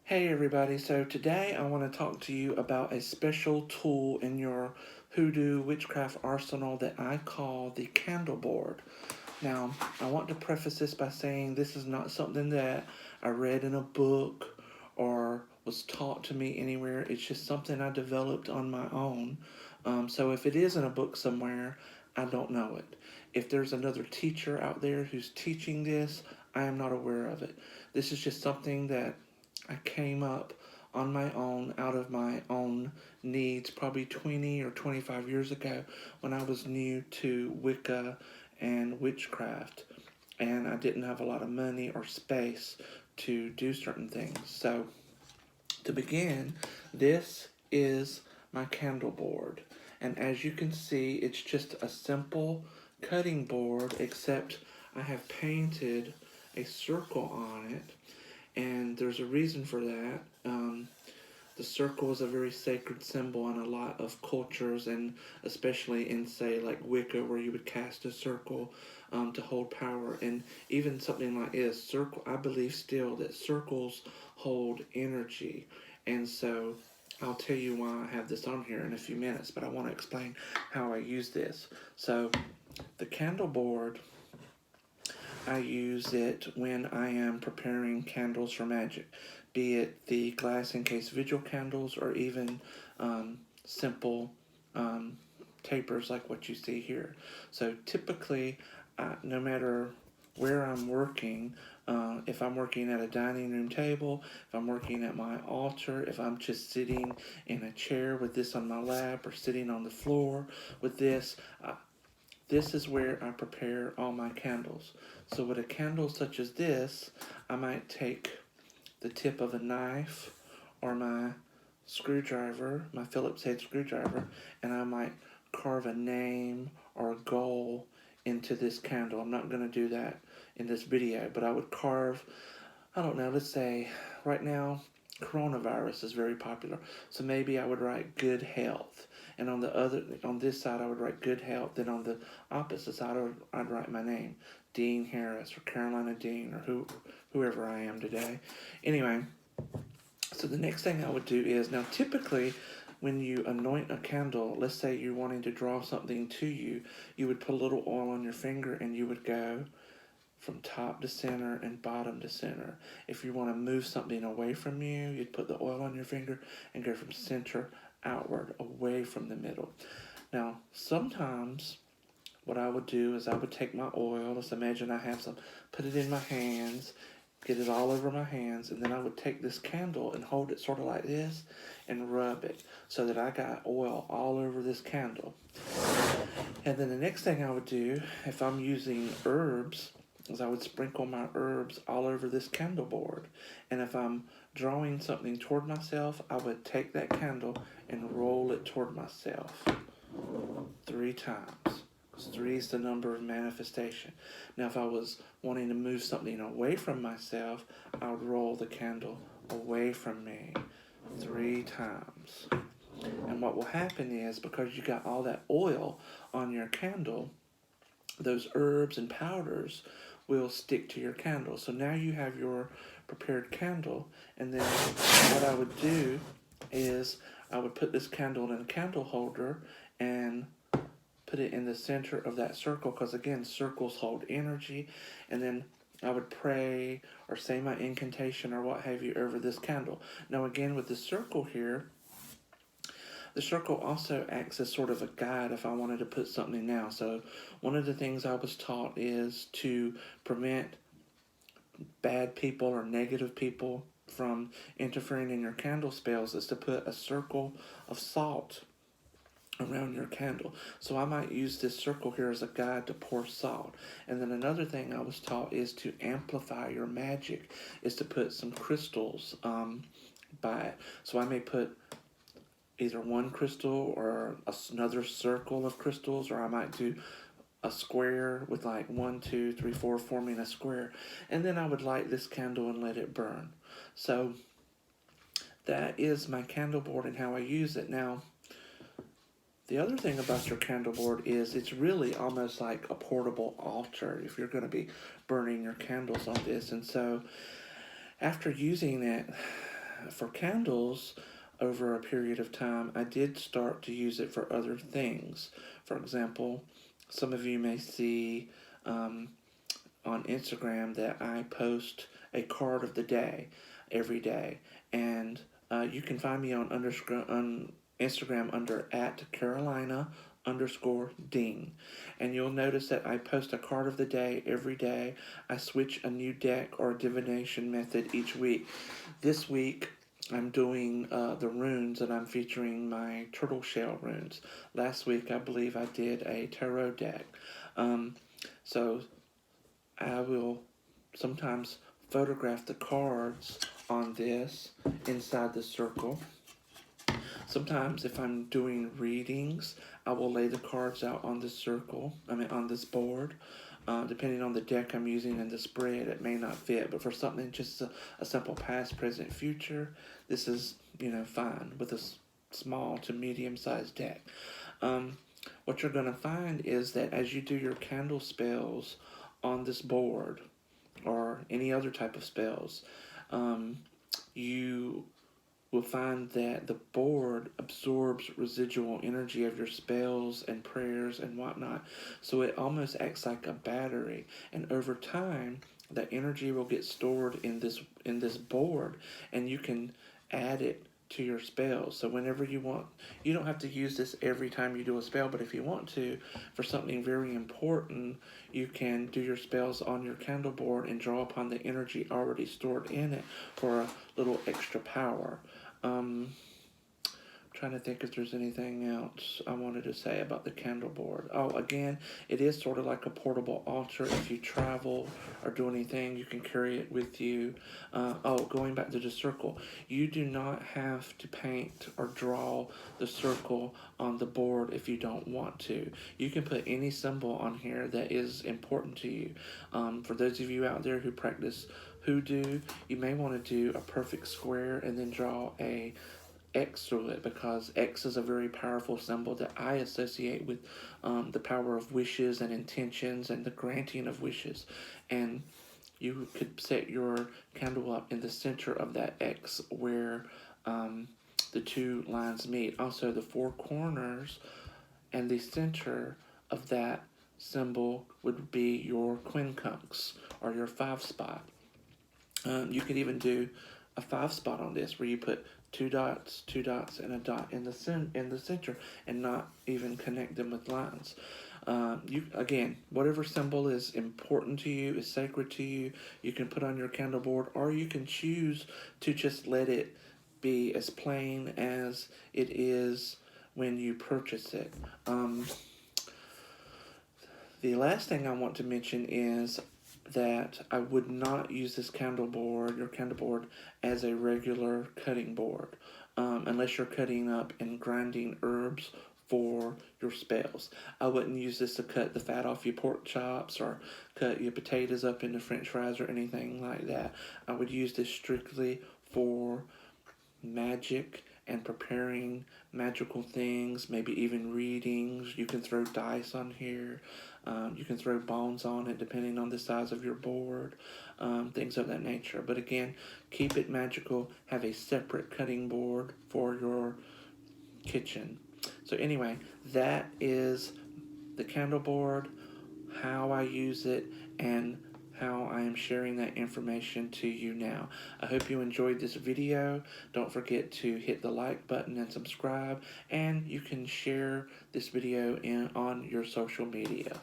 Hey everybody, so today I want to talk to you about a special tool in your hoodoo witchcraft arsenal that I call the candle board. Now, I want to preface this by saying this is not something that I read in a book or was taught to me anywhere. It's just something I developed on my own. So if it is in a book somewhere, I don't know it. If there's another teacher out there who's teaching this, I am not aware of it. This is just something that I came up on my own out of my own needs probably 20 or 25 years ago when I was new to Wicca and witchcraft and I didn't have a lot of money or space to do certain things. So, to begin, this is my candle board. And as you can see, it's just a simple cutting board, except I have painted a circle on it and there's a reason for that. The circle is a very sacred symbol in a lot of cultures, and especially in, say, like Wicca, where you would cast a circle to hold power. And even something like this, circle, I believe still that circles hold energy. And so I'll tell you why I have this on here in a few minutes, but I want to explain how I use this. So the candle board, I use it when I am preparing candles for magic, be it the glass encased vigil candles or even simple um, tapers like what you see here. So typically, no matter where I'm working, if I'm working at a dining room table, if I'm working at my altar, if I'm just sitting in a chair with this on my lap or sitting on the floor with this is where I prepare all my candles. So with a candle such as this, I might take the tip of a knife or my screwdriver, my Phillips head screwdriver, and I might carve a name or a goal into this candle. I'm not going to do that in this video, but I would carve, I don't know, let's say right now coronavirus is very popular. So maybe I would write good health. And on this side, I would write good health. Then on the opposite side, I'd write my name, Dean Harris or Carolina Dean or whoever I am today. Anyway, so the next thing I would do is, now typically when you anoint a candle, let's say you're wanting to draw something to you, you would put a little oil on your finger and you would go from top to center and bottom to center. If you want to move something away from you, you'd put the oil on your finger and go from center outward, away from the middle. Now, sometimes what I would do is I would take my oil, let's imagine I have some, put it in my hands, get it all over my hands, and then I would take this candle and hold it sort of like this and rub it so that I got oil all over this candle. And then the next thing I would do, if I'm using herbs, is I would sprinkle my herbs all over this candle board. And if I'm drawing something toward myself, I would take that candle and roll it toward myself 3 times. 3 is the number of manifestation. Now, if I was wanting to move something away from myself, I would roll the candle away from me 3 times. And what will happen is, because you got all that oil on your candle, those herbs and powders will stick to your candle. So now you have your prepared candle, and then what I would do is I would put this candle in a candle holder and put it in the center of that circle, because again, circles hold energy. And then I would pray or say my incantation or what have you over this candle. Now again, with the circle here, the circle also acts as sort of a guide if I wanted to put something now. So one of the things I was taught is to prevent bad people or negative people from interfering in your candle spells is to put a circle of salt around your candle. So I might use this circle here as a guide to pour salt. And then another thing I was taught is to amplify your magic, is to put some crystals by it. So I may put either one crystal or another circle of crystals, or I might do a square with like 1, 2, 3, 4 forming a square, and then I would light this candle and let it burn. So that is my candle board and how I use it. Now, the other thing about your candle board is it's really almost like a portable altar if you're going to be burning your candles on this. And so after using it, for candles, over a period of time, I did start to use it for other things. For example, some of you may see on Instagram that I post a card of the day every day, and you can find me on Instagram under @Carolina_Dean, and you'll notice that I post a card of the day every day. I switch a new deck or divination method each week. This week I'm doing the runes, and I'm featuring my turtle shell runes. Last week I believe I did a tarot deck. So I will sometimes photograph the cards on this inside the circle. Sometimes if I'm doing readings, I will lay the cards out on this on this board. Depending on the deck I'm using and the spread, it may not fit, but for something just a simple past, present, future, this is, fine with a small to medium-sized deck. What you're going to find is that as you do your candle spells on this board, or any other type of spells, you will find that the board absorbs residual energy of your spells and prayers and whatnot. So it almost acts like a battery. And over time, that energy will get stored in this board, and you can add it to your spells. So whenever you want, you don't have to use this every time you do a spell, but if you want to, for something very important, you can do your spells on your candle board and draw upon the energy already stored in it for a little extra power. Trying to think if there's anything else I wanted to say about the candle board. Oh, again, it is sort of like a portable altar. If you travel or do anything, you can carry it with you. Going back to the circle, you do not have to paint or draw the circle on the board if you don't want to. You can put any symbol on here that is important to you. For those of you out there who practice hoodoo, you may want to do a perfect square and then draw a X through it, because X is a very powerful symbol that I associate with the power of wishes and intentions and the granting of wishes. And you could set your candle up in the center of that X where the two lines meet. Also, the four corners and the center of that symbol would be your quincunx, or your 5 spot. You could even do a 5 spot on this, where you put two dots, and a dot in the center, and not even connect them with lines. Whatever symbol is important to you, is sacred to you, you can put on your candle board, or you can choose to just let it be as plain as it is when you purchase it. The last thing I want to mention is that I would not use this your candle board, as a regular cutting board, unless you're cutting up and grinding herbs for your spells. I wouldn't use this to cut the fat off your pork chops or cut your potatoes up into french fries or anything like that. I would use this strictly for magic and preparing magical things, maybe even readings. You can throw dice on here. You can throw bones on it depending on the size of your board, things of that nature. But again, keep it magical. Have a separate cutting board for your kitchen. So anyway, that is the candle board, how I use it, and how I am sharing that information to you now. I hope you enjoyed this video. Don't forget to hit the like button and subscribe, and you can share this video on your social media.